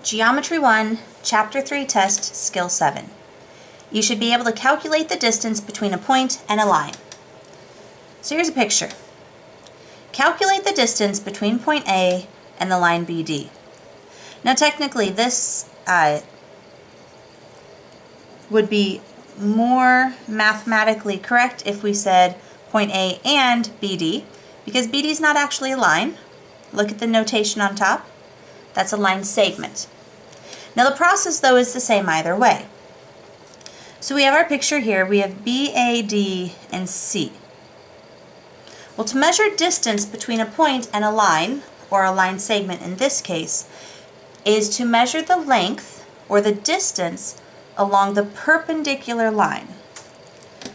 Geometry 1, Chapter 3 Test, Skill 7. You should be able to calculate the distance between a point and a line. So here's a picture. Calculate the distance between point A and the line BD. Now technically this would be more mathematically correct if we said point A and BD, because BD is not actually a line. Look at the notation on top. That's a line segment. Now the process though is the same either way. So we have our picture here. We have B, A, D, and C. Well, to measure distance between a point and a line, or a line segment in this case, is to measure the length or the distance along the perpendicular line.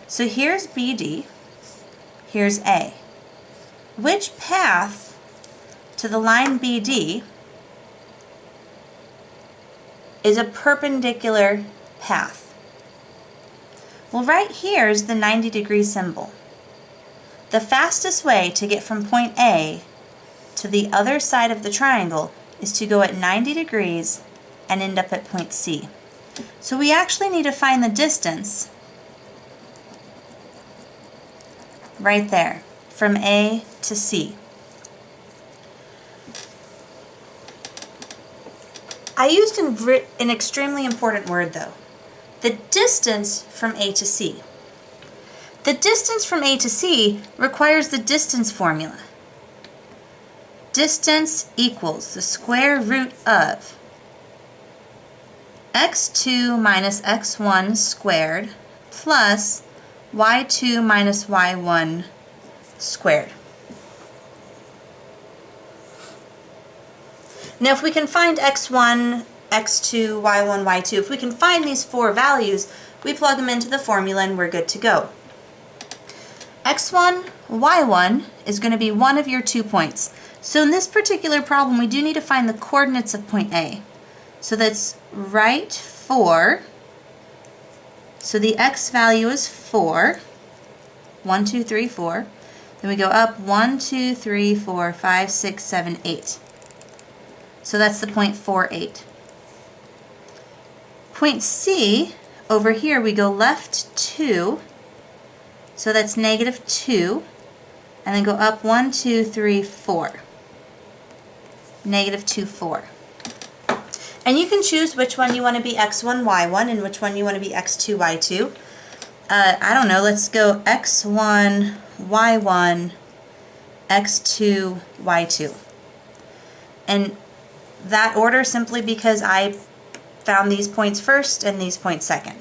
So here's BD, here's A. Which path to the line BD is a perpendicular path? Well, right here is the 90-degree symbol. The fastest way to get from point A to the other side of the triangle is to go at 90 degrees and end up at point C. So we actually need to find the distance right there, from A to C. I used an extremely important word though, the distance from A to C. The distance from A to C requires the distance formula. Distance equals the square root of x2 minus x1 squared plus y2 minus y1 squared. Now if we can find x1, x2, y1, y2, if we can find these four values, we plug them into the formula and we're good to go. x1, y1 is going to be one of your 2 points. So in this particular problem, we do need to find the coordinates of point A. So that's right 4. So the x value is 4. 1, 2, 3, 4. Then we go up 1, 2, 3, 4, 5, 6, 7, 8. So that's the point 4, 8. Point C, over here we go left 2. So that's negative 2. And then go up 1, 2, 3, 4. Negative 2, 4. And you can choose which one you want to be x1, y1 and which one you want to be x2, y2. I don't know, let's go x1, y1, x2, y2. And that order simply because I found these points first and these points second.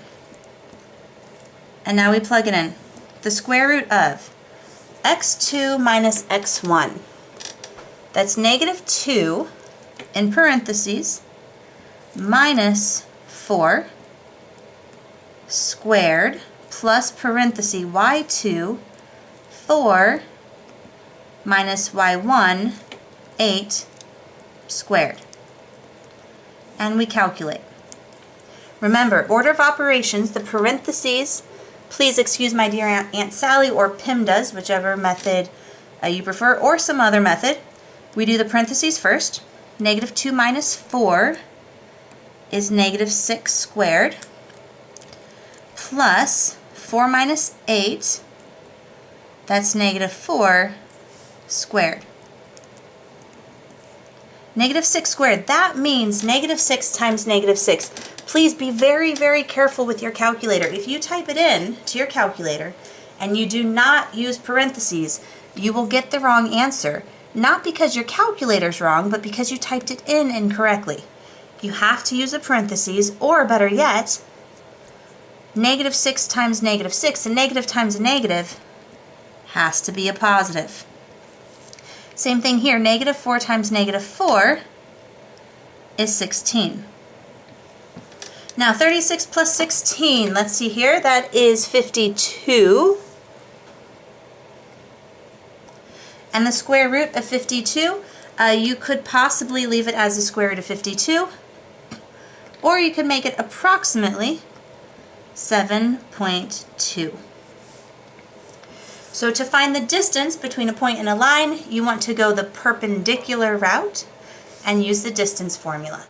And now we plug it in. The square root of x2 minus x1. That's negative 2 in parentheses minus 4 squared plus parenthesis y2 4 minus y1 8 squared. And we calculate. Remember, order of operations, the parentheses, please excuse my dear Aunt Sally or PIMDAS, whichever method you prefer, or some other method. We do the parentheses first. Negative 2 minus 4 is negative 6 squared plus 4 minus 8, that's negative 4 squared. Negative 6 squared, that means negative 6 times negative 6. Please be very, very careful with your calculator. If you type it in to your calculator and you do not use parentheses, you will get the wrong answer. Not because your calculator's wrong, but because you typed it in incorrectly. You have to use a parentheses, or better yet, negative 6 times negative 6, a negative times a negative has to be a positive. Same thing here, negative 4 times negative 4 is 16. Now 36 plus 16, let's see here, that is 52. And the square root of 52, you could possibly leave it as the square root of 52, or you could make it approximately 7.2. So to find the distance between a point and a line, you want to go the perpendicular route and use the distance formula.